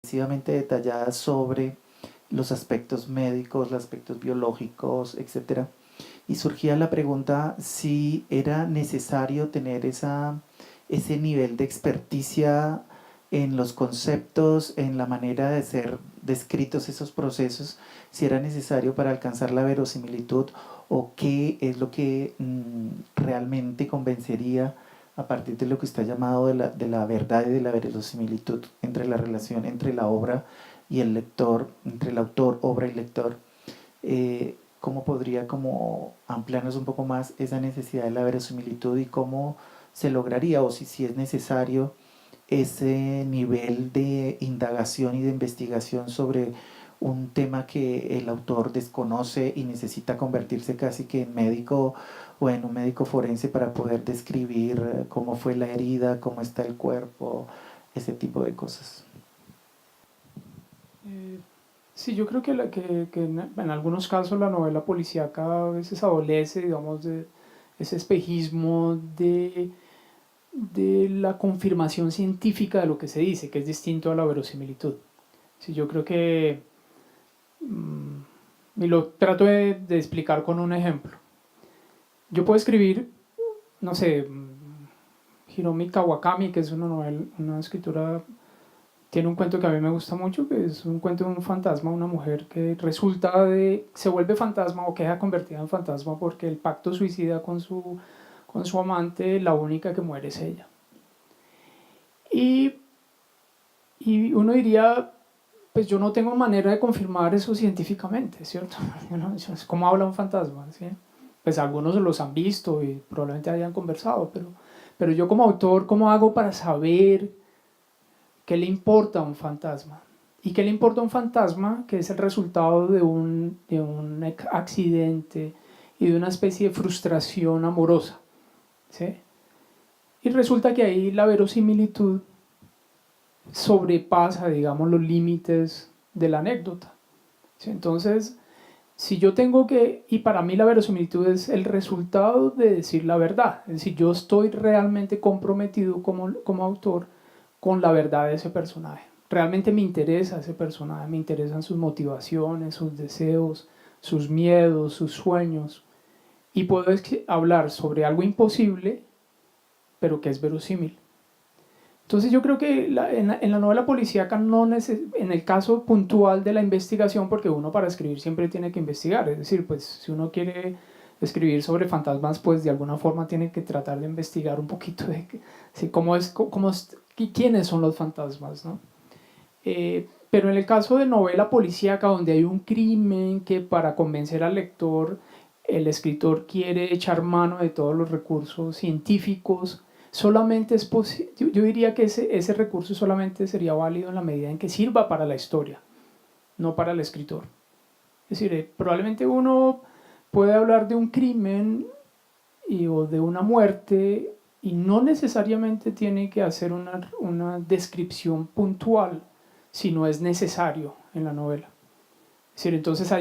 excesivamente detalladas sobre los aspectos médicos, los aspectos biológicos, etcétera. Y surgía la pregunta si era necesario tener ese nivel de experticia en los conceptos, en la manera de ser descritos esos procesos, si era necesario para alcanzar la verosimilitud o qué es lo que realmente convencería a partir de lo que está llamado de la verdad y de la verosimilitud entre la relación entre la obra y el lector, entre el autor, obra y lector. ¿Cómo podría como ampliarnos un poco más esa necesidad de la verosimilitud y cómo se lograría, o si es necesario ese nivel de indagación y de investigación sobre un tema que el autor desconoce y necesita convertirse casi que en médico o en un médico forense para poder describir cómo fue la herida, cómo está el cuerpo, ese tipo de cosas? Sí, yo creo que en algunos casos la novela policíaca a veces adolece, digamos, de ese espejismo de la confirmación científica de lo que se dice, que es distinto a la verosimilitud. Sí, yo creo que, y lo trato de explicar con un ejemplo. Yo puedo escribir, no sé, Hiromi Kawakami, que es una escritura, tiene un cuento que a mí me gusta mucho, que es un cuento de un fantasma, una mujer que se vuelve fantasma o queda convertida en fantasma porque el pacto suicida con su amante, la única que muere es ella. Y, y uno diría, pues yo no tengo manera de confirmar eso científicamente, ¿cierto? ¿Cómo habla un fantasma? ¿Sí? Pues algunos los han visto y probablemente hayan conversado, pero yo como autor, ¿cómo hago para saber qué le importa a un fantasma? ¿Y qué le importa a un fantasma? Que es el resultado de un accidente y de una especie de frustración amorosa, ¿sí? Y resulta que ahí la verosimilitud sobrepasa, digamos, los límites de la anécdota, ¿sí? Entonces, si yo tengo que, y para mí la verosimilitud es el resultado de decir la verdad, es decir, yo estoy realmente comprometido como autor con la verdad de ese personaje. Realmente me interesa ese personaje, me interesan sus motivaciones, sus deseos, sus miedos, sus sueños, y puedo hablar sobre algo imposible, pero que es verosímil. Entonces yo creo que en la novela policíaca en el caso puntual de la investigación, porque uno para escribir siempre tiene que investigar, es decir, pues si uno quiere escribir sobre fantasmas, pues de alguna forma tiene que tratar de investigar un poquito de sí, quiénes son los fantasmas, ¿no? Pero en el caso de novela policíaca, donde hay un crimen que para convencer al lector el escritor quiere echar mano de todos los recursos científicos, solamente es posible, yo diría que ese recurso solamente sería válido en la medida en que sirva para la historia, no para el escritor. Es decir, probablemente uno puede hablar de un crimen o de una muerte y no necesariamente tiene que hacer una descripción puntual si no es necesario en la novela. Es decir, entonces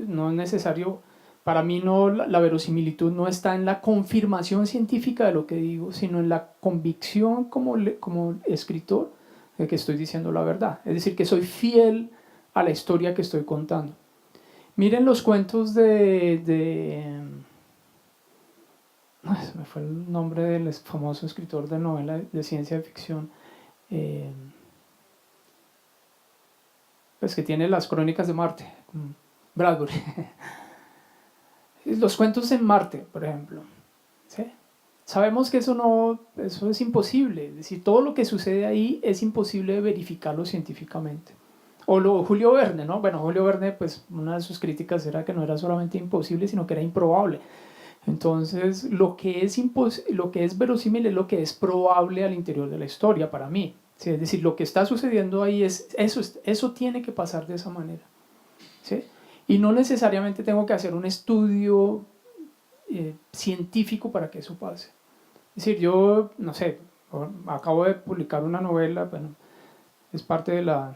no es necesario, para mí no, la verosimilitud no está en la confirmación científica de lo que digo, sino en la convicción como escritor de que estoy diciendo la verdad. Es decir, que soy fiel a la historia que estoy contando. Miren los cuentos se me fue el nombre del famoso escritor de novela de ciencia ficción, pues que tiene las crónicas de Marte, Bradbury. Los cuentos en Marte, por ejemplo, ¿sí? Sabemos que eso es imposible, es decir, todo lo que sucede ahí es imposible verificarlo científicamente. Julio Verne, ¿no? Bueno, Julio Verne, pues una de sus críticas era que no era solamente imposible, sino que era improbable. Entonces, lo que es verosímil es lo que es probable al interior de la historia para mí. ¿Sí? Es decir, lo que está sucediendo ahí eso tiene que pasar de esa manera. ¿Sí? Y no necesariamente tengo que hacer un estudio científico para que eso pase. Es decir, yo, no sé, acabo de publicar una novela, bueno, es parte de la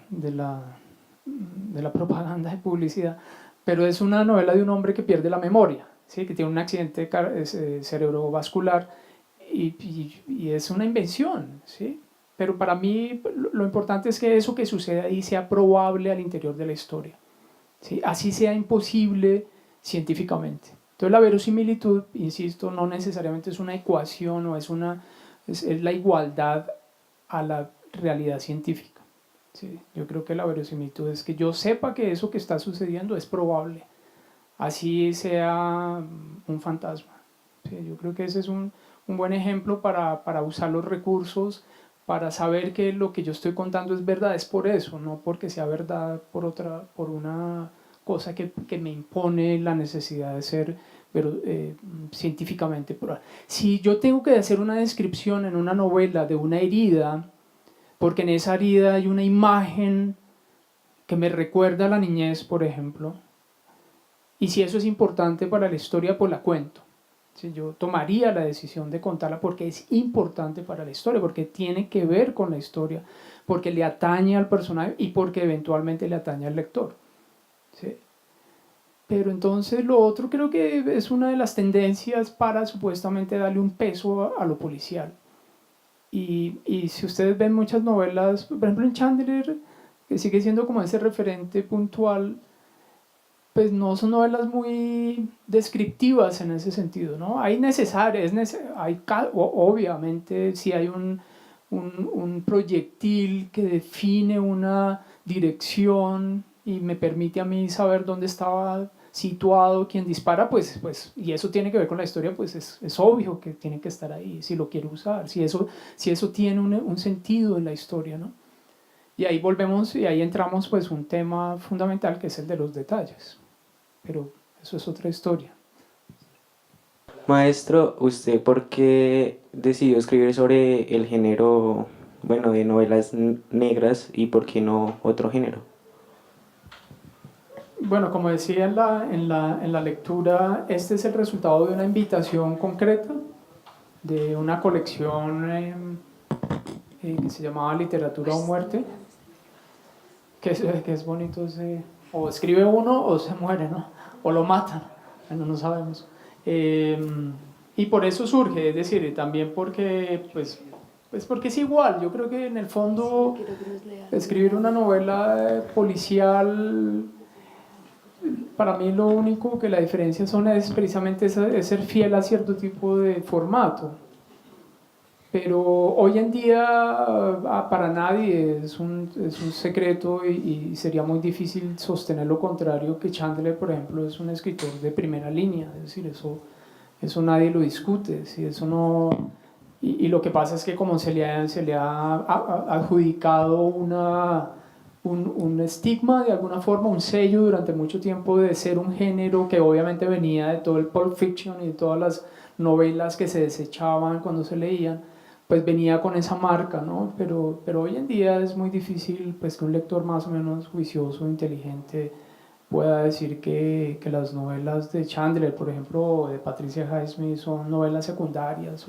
propaganda de publicidad, pero es una novela de un hombre que pierde la memoria, ¿sí? Que tiene un accidente cerebrovascular y es una invención, ¿sí? pero para mí lo importante es que eso que sucede ahí sea probable al interior de la historia, ¿sí? Así sea imposible científicamente. Entonces la verosimilitud, insisto, no necesariamente es una ecuación o es la igualdad a la realidad científica. Sí, yo creo que la verosimilitud es que yo sepa que eso que está sucediendo es probable, así sea un fantasma. Sí, yo creo que ese es un buen ejemplo para usar los recursos, para saber que lo que yo estoy contando es verdad, es por eso, no porque sea verdad por una cosa que me impone la necesidad de ser científicamente probable. Si yo tengo que hacer una descripción en una novela de una herida, porque en esa herida hay una imagen que me recuerda a la niñez, por ejemplo, y si eso es importante para la historia, pues la cuento. Si yo tomaría la decisión de contarla porque es importante para la historia, porque tiene que ver con la historia, porque le atañe al personaje y porque eventualmente le atañe al lector. ¿Sí? Pero entonces lo otro creo que es una de las tendencias para supuestamente darle un peso a lo policial. Y si ustedes ven muchas novelas, por ejemplo en Chandler, que sigue siendo como ese referente puntual, pues no son novelas muy descriptivas en ese sentido, ¿no? Hay necesarias, obviamente si hay un proyectil que define una dirección y me permite a mí saber dónde estaba situado quien dispara, pues y eso tiene que ver con la historia, pues es obvio que tiene que estar ahí, si lo quiero usar, si eso tiene un sentido en la historia, ¿no? Y ahí volvemos y ahí entramos pues un tema fundamental que es el de los detalles, pero eso es otra historia. Maestro, ¿usted por qué decidió escribir sobre el género, bueno, de novelas negras y por qué no otro género? Bueno, como decía en la lectura, este es el resultado de una invitación concreta de una colección que se llamaba Literatura o Muerte, que es bonito, o escribe uno o se muere, ¿no? O lo matan, bueno, no sabemos. Y por eso surge, es decir, también porque, pues porque es igual, yo creo que en el fondo escribir una novela policial, para mí lo único que la diferencia es precisamente es ser fiel a cierto tipo de formato. Pero hoy en día para nadie es un secreto y sería muy difícil sostener lo contrario, que Chandler, por ejemplo, es un escritor de primera línea, es decir, eso nadie lo discute, ¿sí? Eso no, y lo que pasa es que como se le ha adjudicado un estigma de alguna forma, un sello durante mucho tiempo de ser un género que obviamente venía de todo el Pulp Fiction y de todas las novelas que se desechaban cuando se leían, pues venía con esa marca, ¿no? Pero hoy en día es muy difícil pues, que un lector más o menos juicioso, inteligente, pueda decir que las novelas de Chandler, por ejemplo, o de Patricia Highsmith son novelas secundarias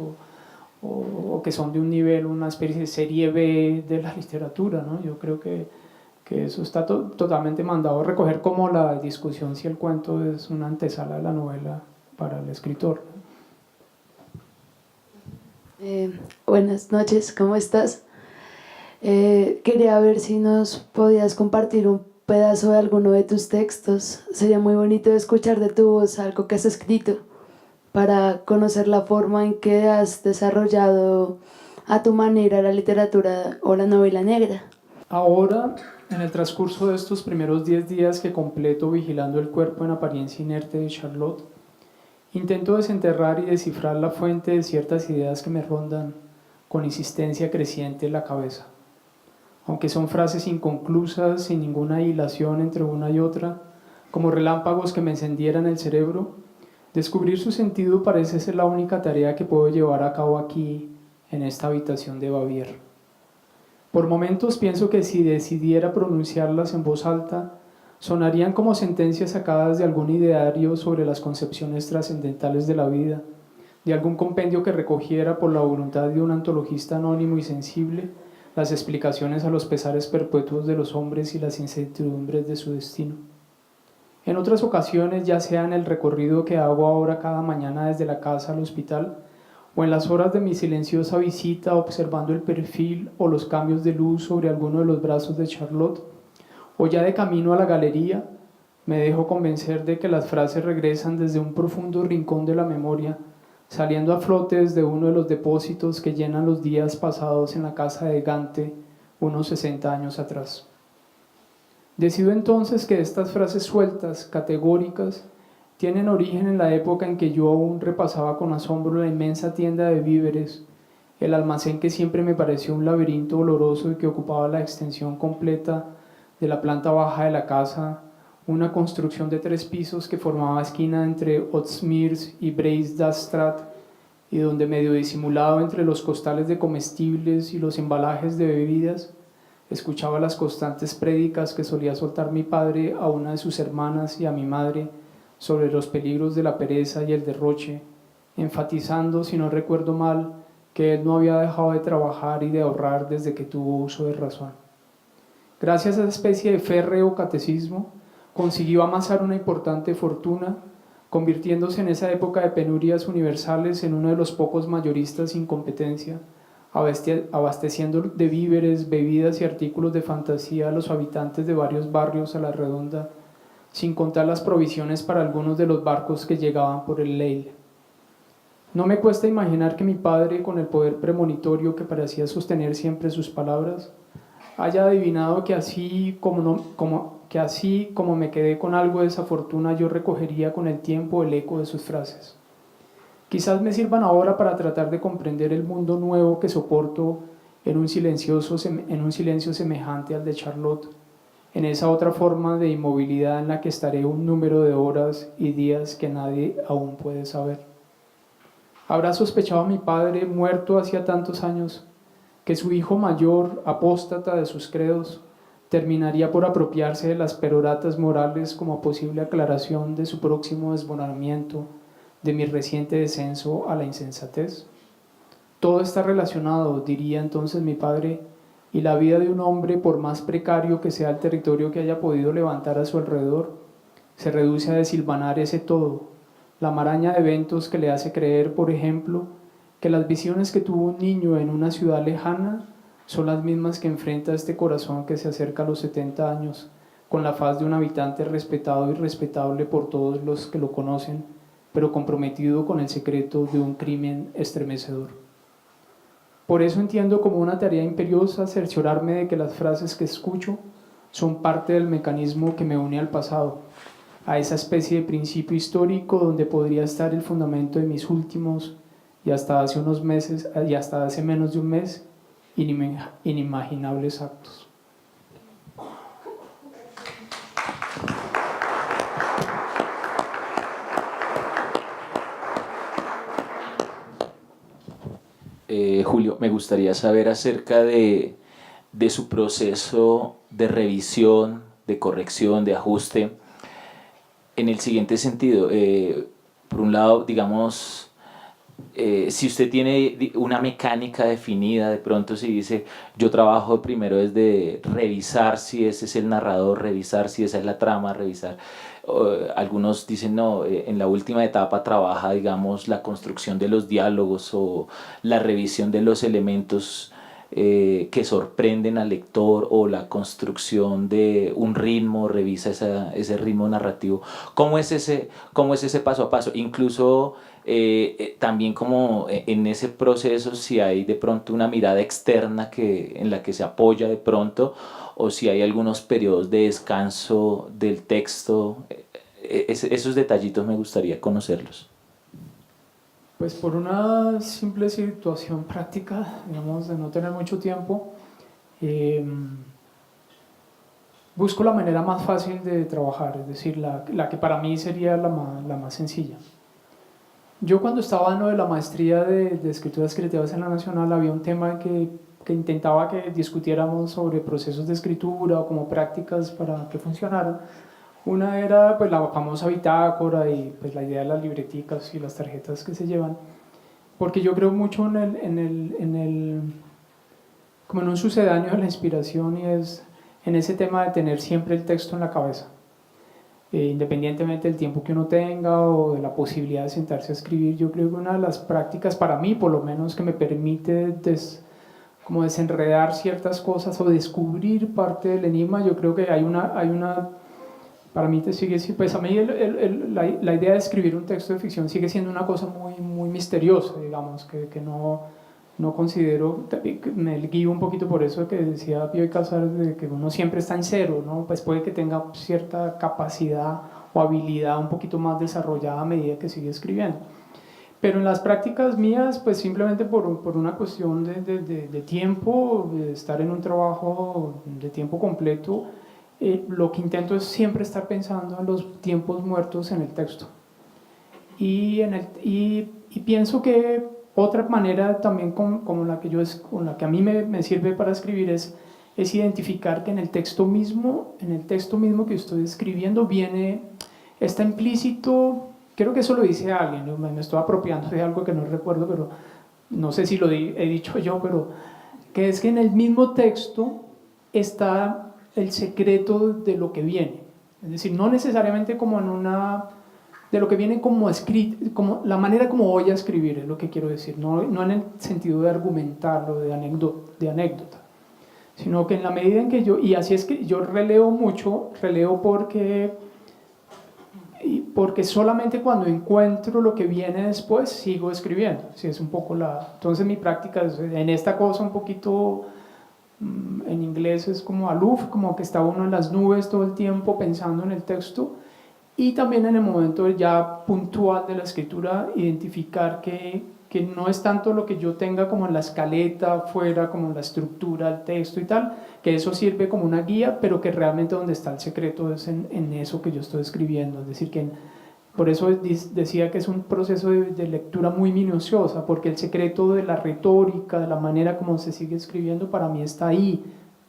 o que son de un nivel, una especie de serie B de la literatura, ¿no? Yo creo que eso está totalmente mandado a recoger como la discusión si el cuento es una antesala de la novela para el escritor. Buenas noches, ¿cómo estás? Quería ver si nos podías compartir un pedazo de alguno de tus textos. Sería muy bonito escuchar de tu voz algo que has escrito para conocer la forma en que has desarrollado a tu manera la literatura o la novela negra. Ahora, en el transcurso de estos primeros 10 días que completo vigilando el cuerpo en apariencia inerte de Charlotte, intento desenterrar y descifrar la fuente de ciertas ideas que me rondan con insistencia creciente en la cabeza. Aunque son frases inconclusas, sin ninguna hilación entre una y otra, como relámpagos que me encendieran el cerebro, descubrir su sentido parece ser la única tarea que puedo llevar a cabo aquí, en esta habitación de Baviera. Por momentos pienso que si decidiera pronunciarlas en voz alta, sonarían como sentencias sacadas de algún ideario sobre las concepciones trascendentales de la vida, de algún compendio que recogiera por la voluntad de un antologista anónimo y sensible las explicaciones a los pesares perpetuos de los hombres y las incertidumbres de su destino. En otras ocasiones, ya sea en el recorrido que hago ahora cada mañana desde la casa al hospital, o en las horas de mi silenciosa visita observando el perfil o los cambios de luz sobre alguno de los brazos de Charlotte, o ya de camino a la galería, me dejo convencer de que las frases regresan desde un profundo rincón de la memoria, saliendo a flote desde uno de los depósitos que llenan los días pasados en la casa de Gante unos 60 años atrás. Decido entonces que estas frases sueltas, categóricas, tienen origen en la época en que yo aún repasaba con asombro la inmensa tienda de víveres, el almacén que siempre me pareció un laberinto oloroso y que ocupaba la extensión completa de la planta baja de la casa, una construcción de 3 pisos que formaba esquina entre Otsmirs y Breisdastrat, y donde, medio disimulado entre los costales de comestibles y los embalajes de bebidas, escuchaba las constantes prédicas que solía soltar mi padre a una de sus hermanas y a mi madre sobre los peligros de la pereza y el derroche, enfatizando, si no recuerdo mal, que él no había dejado de trabajar y de ahorrar desde que tuvo uso de razón. Gracias a esa especie de férreo catecismo, consiguió amasar una importante fortuna, convirtiéndose en esa época de penurias universales en uno de los pocos mayoristas sin competencia, abasteciendo de víveres, bebidas y artículos de fantasía a los habitantes de varios barrios a la redonda, sin contar las provisiones para algunos de los barcos que llegaban por el Leil. No me cuesta imaginar que mi padre, con el poder premonitorio que parecía sostener siempre sus palabras, haya adivinado que así como me quedé con algo de esa fortuna, yo recogería con el tiempo el eco de sus frases. Quizás me sirvan ahora para tratar de comprender el mundo nuevo que soporto en un silencio semejante al de Charlotte, en esa otra forma de inmovilidad en la que estaré un número de horas y días que nadie aún puede saber. ¿Habrá sospechado mi padre, muerto hacía tantos años, que su hijo mayor, apóstata de sus credos, terminaría por apropiarse de las peroratas morales como posible aclaración de su próximo desmoronamiento, de mi reciente descenso a la insensatez? Todo está relacionado, diría entonces mi padre, y la vida de un hombre, por más precario que sea el territorio que haya podido levantar a su alrededor, se reduce a desilvanar ese todo, la maraña de eventos que le hace creer, por ejemplo, que las visiones que tuvo un niño en una ciudad lejana son las mismas que enfrenta este corazón que se acerca a los 70 años, con la faz de un habitante respetado y respetable por todos los que lo conocen, pero comprometido con el secreto de un crimen estremecedor. Por eso entiendo como una tarea imperiosa cerciorarme de que las frases que escucho son parte del mecanismo que me une al pasado, a esa especie de principio histórico donde podría estar el fundamento de mis últimos y hasta hace menos de un mes inimaginables actos. Julio, me gustaría saber acerca de su proceso de revisión, de corrección, de ajuste, en el siguiente sentido. Por un lado, digamos, si usted tiene una mecánica definida, de pronto si dice, yo trabajo primero desde revisar si ese es el narrador, revisar si esa es la trama, revisar. Algunos dicen, no, en la última etapa trabaja, digamos, la construcción de los diálogos o la revisión de los elementos que sorprenden al lector, o la construcción de un ritmo, revisa ese ritmo narrativo. ¿Cómo es ese paso a paso? Incluso también como en ese proceso, si hay de pronto una mirada externa en la que se apoya de pronto, o si hay algunos periodos de descanso del texto. Esos detallitos me gustaría conocerlos. Pues por una simple situación práctica, digamos, de no tener mucho tiempo, busco la manera más fácil de trabajar, es decir, la que para mí sería la más sencilla. Yo, cuando estaba en lo de la maestría de escrituras creativas en la Nacional, había un tema que intentaba que discutiéramos sobre procesos de escritura o como prácticas para que funcionaran. Una era pues la famosa bitácora y pues la idea de las libreticas y las tarjetas que se llevan, porque yo creo mucho como en un sucedáneo de la inspiración, y es en ese tema de tener siempre el texto en la cabeza. independientemente del tiempo que uno tenga o de la posibilidad de sentarse a escribir. Yo creo que una de las prácticas, para mí por lo menos, que me permite como desenredar ciertas cosas o descubrir parte del enigma, yo creo que hay una para mí te sigue, pues a mí la idea de escribir un texto de ficción sigue siendo una cosa muy, muy misteriosa, digamos, que no considero, me guío un poquito por eso que decía Bioy Casares, de que uno siempre está en cero, ¿no? Pues puede que tenga cierta capacidad o habilidad un poquito más desarrollada a medida que sigue escribiendo. Pero en las prácticas mías, pues simplemente por una cuestión de tiempo, de estar en un trabajo de tiempo completo, lo que intento es siempre estar pensando en los tiempos muertos en el texto. Y pienso que otra manera también con la que a mí me sirve para escribir es identificar que en el texto mismo que estoy escribiendo está implícito, creo que eso lo dice alguien, ¿no? Me estoy apropiando de algo que no recuerdo, pero no sé si lo he dicho yo, pero que es que en el mismo texto está el secreto de lo que viene, es decir, no necesariamente como de lo que viene como escrito, como la manera como voy a escribir, es lo que quiero decir, no en el sentido de argumentarlo, de anécdota, sino que en la medida en que y así es que yo releo porque solamente cuando encuentro lo que viene después sigo escribiendo, si es un poco entonces mi práctica es en esta cosa un poquito, en inglés es como aloof, como que está uno en las nubes todo el tiempo pensando en el texto, y también en el momento ya puntual de la escritura identificar que no es tanto lo que yo tenga como en la escaleta afuera, como en la estructura del texto y tal, que eso sirve como una guía, pero que realmente donde está el secreto es en eso que yo estoy escribiendo, es decir, que por eso decía que es un proceso de lectura muy minuciosa, porque el secreto de la retórica, de la manera como se sigue escribiendo, para mí está ahí,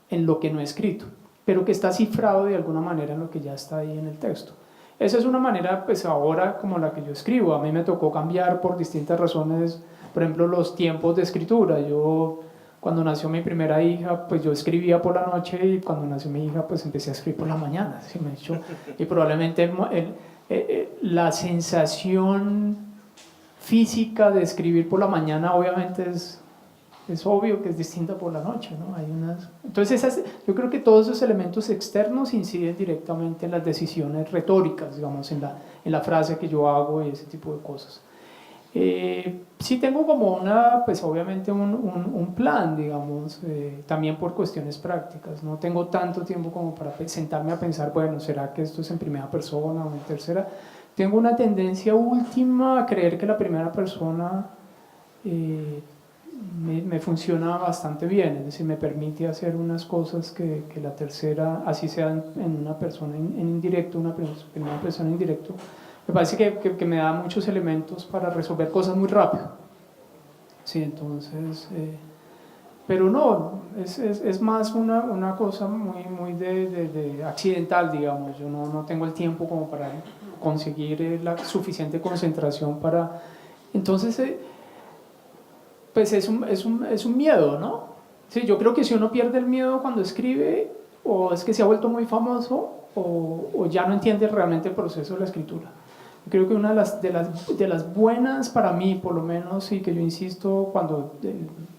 en lo que no he escrito, pero que está cifrado de alguna manera en lo que ya está ahí en el texto. Esa es una manera, pues ahora como la que yo escribo. A mí me tocó cambiar por distintas razones, por ejemplo, los tiempos de escritura. Cuando nació mi primera hija, pues yo escribía por la noche, y cuando nació mi hija, pues empecé a escribir por la mañana. ¿Sí me he dicho? Y probablemente la sensación física de escribir por la mañana obviamente es obvio que es distinta por la noche, ¿no? Entonces yo creo que todos esos elementos externos inciden directamente en las decisiones retóricas, digamos, en la frase que yo hago y ese tipo de cosas. Sí tengo como pues obviamente un plan, digamos, también por cuestiones prácticas. No tengo tanto tiempo como para sentarme a pensar, bueno, ¿será que esto es en primera persona o en tercera? Tengo una tendencia última a creer que la primera persona me funciona bastante bien, es decir, me permite hacer unas cosas que la tercera, así sea en una persona en indirecto, una persona en indirecto, me parece que me da muchos elementos para resolver cosas muy rápido. Sí, entonces, pero no, es más una cosa muy, muy de accidental, digamos. Yo no tengo el tiempo como para conseguir la suficiente concentración para... Entonces, pues es un miedo, ¿no? Sí, yo creo que si uno pierde el miedo cuando escribe, o es que se ha vuelto muy famoso, o ya no entiende realmente el proceso de la escritura. Yo creo que una de las buenas para mí, por lo menos, y que yo insisto cuando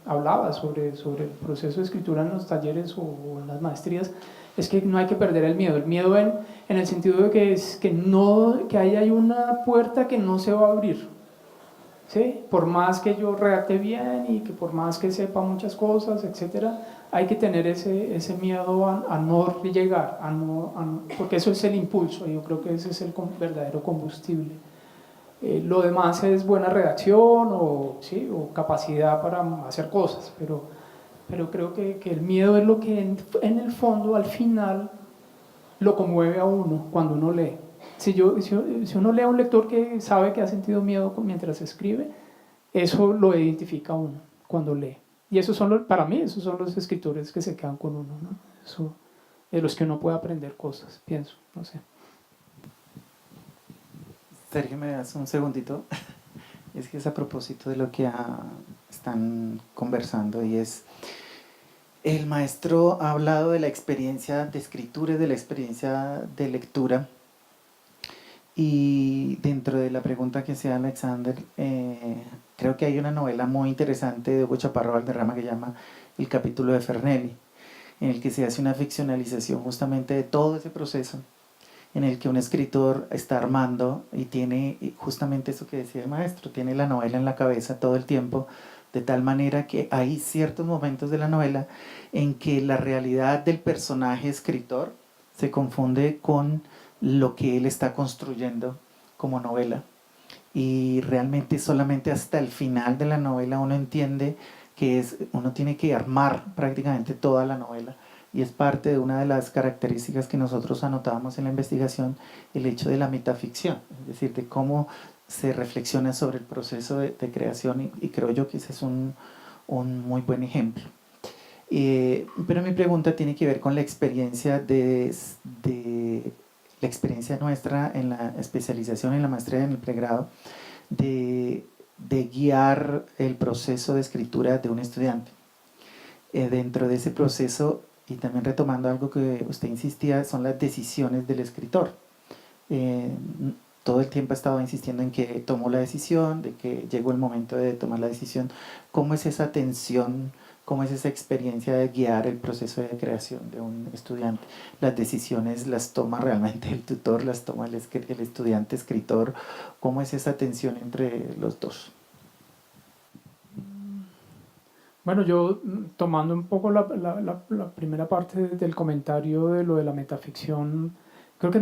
hablaba sobre el proceso de escritura en los talleres o en las maestrías, es que no hay que perder el miedo. El miedo en el sentido de que ahí hay una puerta que no se va a abrir. ¿Sí? Por más que yo redacte bien y que por más que sepa muchas cosas, etcétera, hay que tener ese miedo a no llegar, porque eso es el impulso, yo creo que ese es el verdadero combustible. Lo demás es buena redacción ¿sí? o capacidad para hacer cosas, pero creo que el miedo es lo que en el fondo, al final, lo conmueve a uno cuando uno lee. Si uno lee a un lector que sabe que ha sentido miedo mientras escribe, eso lo identifica uno cuando lee. Y para mí, esos son los escritores que se quedan con uno, ¿no? De los que uno puede aprender cosas, pienso, no sé. Sergio, ¿me das un segundito? Es que es a propósito de lo que están conversando, y es... El maestro ha hablado de la experiencia de escritura y de la experiencia de lectura, Y dentro de la pregunta que hacía Alexander, creo que hay una novela muy interesante de Hugo Chaparro Valderrama que se llama El capítulo de Fernelli, en el que se hace una ficcionalización justamente de todo ese proceso, en el que un escritor está armando y tiene justamente eso que decía el maestro, tiene la novela en la cabeza todo el tiempo, de tal manera que hay ciertos momentos de la novela en que la realidad del personaje escritor se confunde con lo que él está construyendo como novela. Y realmente solamente hasta el final de la novela uno entiende que uno tiene que armar prácticamente toda la novela. Y es parte de una de las características que nosotros anotábamos en la investigación, el hecho de la metaficción, es decir, de cómo se reflexiona sobre el proceso de creación, y creo yo que ese es un muy buen ejemplo. Pero mi pregunta tiene que ver con la experiencia la experiencia nuestra en la especialización, en la maestría, en el pregrado, de guiar el proceso de escritura de un estudiante. Dentro de ese proceso, y también retomando algo que usted insistía, son las decisiones del escritor. Todo el tiempo he estado insistiendo en que tomó la decisión, de que llegó el momento de tomar la decisión. ¿Cómo es esa tensión? ¿Cómo es esa experiencia de guiar el proceso de creación de un estudiante? ¿Las decisiones las toma realmente el tutor, las toma el estudiante escritor? ¿Cómo es esa tensión entre los dos? Bueno, yo tomando un poco la primera parte del comentario de lo de la metaficción, creo que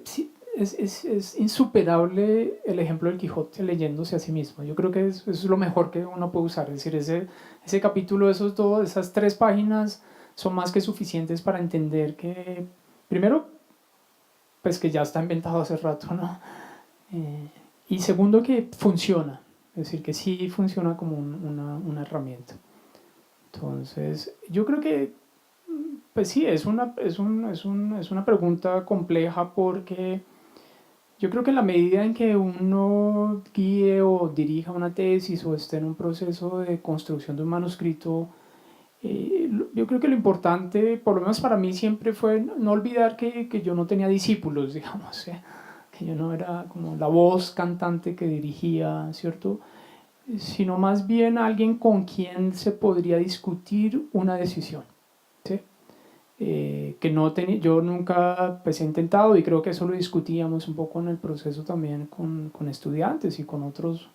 sí, es insuperable el ejemplo del Quijote leyéndose a sí mismo. Yo creo que eso es lo mejor que uno puede usar. Es decir, ese capítulo, esas 3 páginas son más que suficientes para entender que, primero, pues que ya está inventado hace rato, ¿no? Y segundo, que funciona. Es decir, que sí funciona como una herramienta. Entonces, yo creo que, pues sí, es una pregunta compleja porque yo creo que en la medida en que uno guíe o dirija una tesis o esté en un proceso de construcción de un manuscrito, yo creo que lo importante, por lo menos para mí, siempre fue no olvidar que yo no tenía discípulos, digamos, que yo no era como la voz cantante que dirigía, ¿cierto? Sino más bien alguien con quien se podría discutir una decisión, ¿sí? Que yo nunca pues, he intentado, y creo que eso lo discutíamos un poco en el proceso también con estudiantes y con otros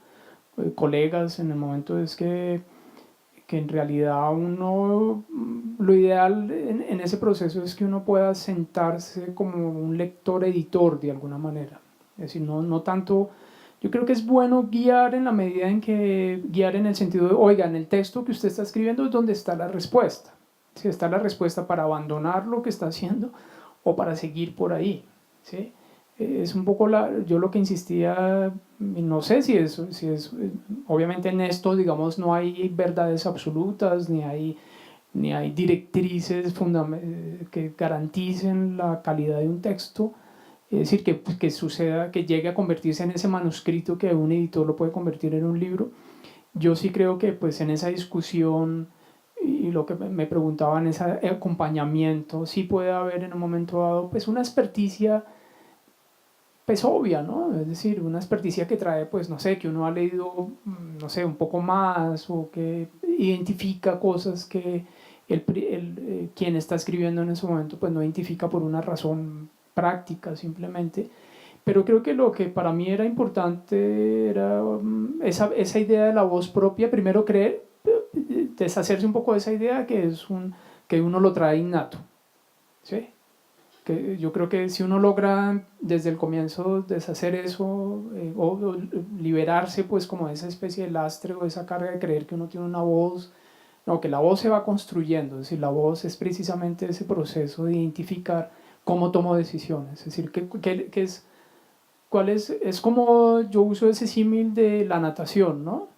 colegas en el momento, es que en realidad lo ideal en ese proceso es que uno pueda sentarse como un lector editor de alguna manera, es decir, no tanto. Yo creo que es bueno guiar en la medida en que guiar en el sentido de, oiga, en el texto que usted está escribiendo es donde está la respuesta. Si está la respuesta para abandonar lo que está haciendo o para seguir por ahí, ¿sí? Es un poco yo lo que insistía, no sé si es, obviamente en esto, digamos, no hay verdades absolutas, ni hay directrices que garanticen la calidad de un texto. Es decir, que suceda, que llegue a convertirse en ese manuscrito que un editor lo puede convertir en un libro. Yo sí creo que pues en esa discusión y lo que me preguntaban, ese acompañamiento, sí puede haber en un momento dado pues una experticia pues obvia, ¿no? Es decir, una experticia que trae pues no sé, que uno ha leído, no sé, un poco más o que identifica cosas que quien está escribiendo en ese momento pues no identifica por una razón práctica simplemente, pero creo que lo que para mí era importante era esa idea de la voz propia, primero deshacerse un poco de esa idea que uno lo trae innato, ¿sí? Que yo creo que si uno logra desde el comienzo deshacer eso o liberarse pues como de esa especie de lastre o esa carga de creer que uno tiene una voz, no, que la voz se va construyendo, es decir, la voz es precisamente ese proceso de identificar cómo tomo decisiones, es decir, es como yo uso ese símil de la natación, ¿no?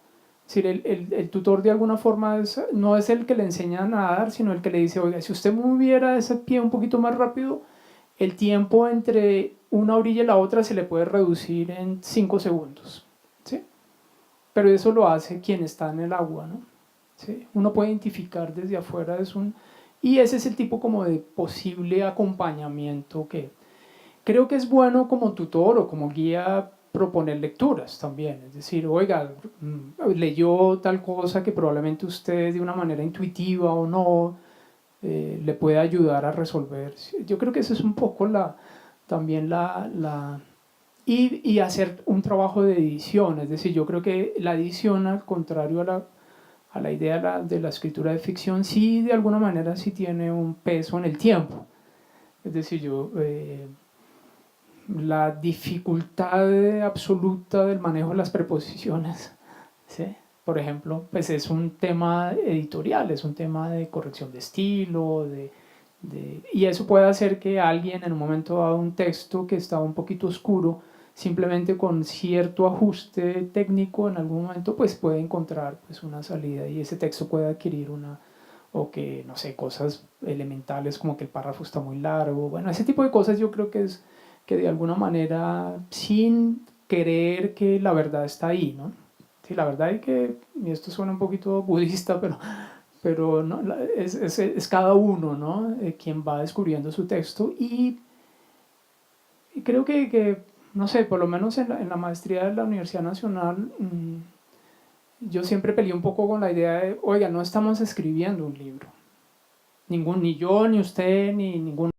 Es decir, el tutor de alguna forma no es el que le enseña a nadar, sino el que le dice, oiga, si usted moviera ese pie un poquito más rápido, el tiempo entre una orilla y la otra se le puede reducir en 5 segundos, ¿sí? Pero eso lo hace quien está en el agua, ¿no? ¿Sí? Uno puede identificar desde afuera, y ese es el tipo como de posible acompañamiento que creo que es bueno como tutor o como guía proponer lecturas también, es decir, oiga, leyó tal cosa que probablemente usted de una manera intuitiva o no le puede ayudar a resolver. Yo creo que eso es un poco también y hacer un trabajo de edición, es decir, yo creo que la edición, al contrario a la idea de la escritura de ficción, sí de alguna manera sí tiene un peso en el tiempo. Es decir, la dificultad absoluta del manejo de las preposiciones, ¿sí? Por ejemplo, pues es un tema editorial, es un tema de corrección de estilo, y eso puede hacer que alguien en un momento dado un texto que estaba un poquito oscuro, simplemente con cierto ajuste técnico en algún momento pues puede encontrar pues una salida y ese texto puede adquirir o que no sé, cosas elementales como que el párrafo está muy largo, bueno, ese tipo de cosas yo creo que es que de alguna manera sin creer que la verdad está ahí, ¿no? Sí, la verdad es que, y esto suena un poquito budista, pero no, es cada uno, ¿no? Quien va descubriendo su texto y creo que, no sé, por lo menos en la maestría de la Universidad Nacional, yo siempre peleé un poco con la idea de, oiga, no estamos escribiendo un libro. Ni yo, ni usted, ni ninguno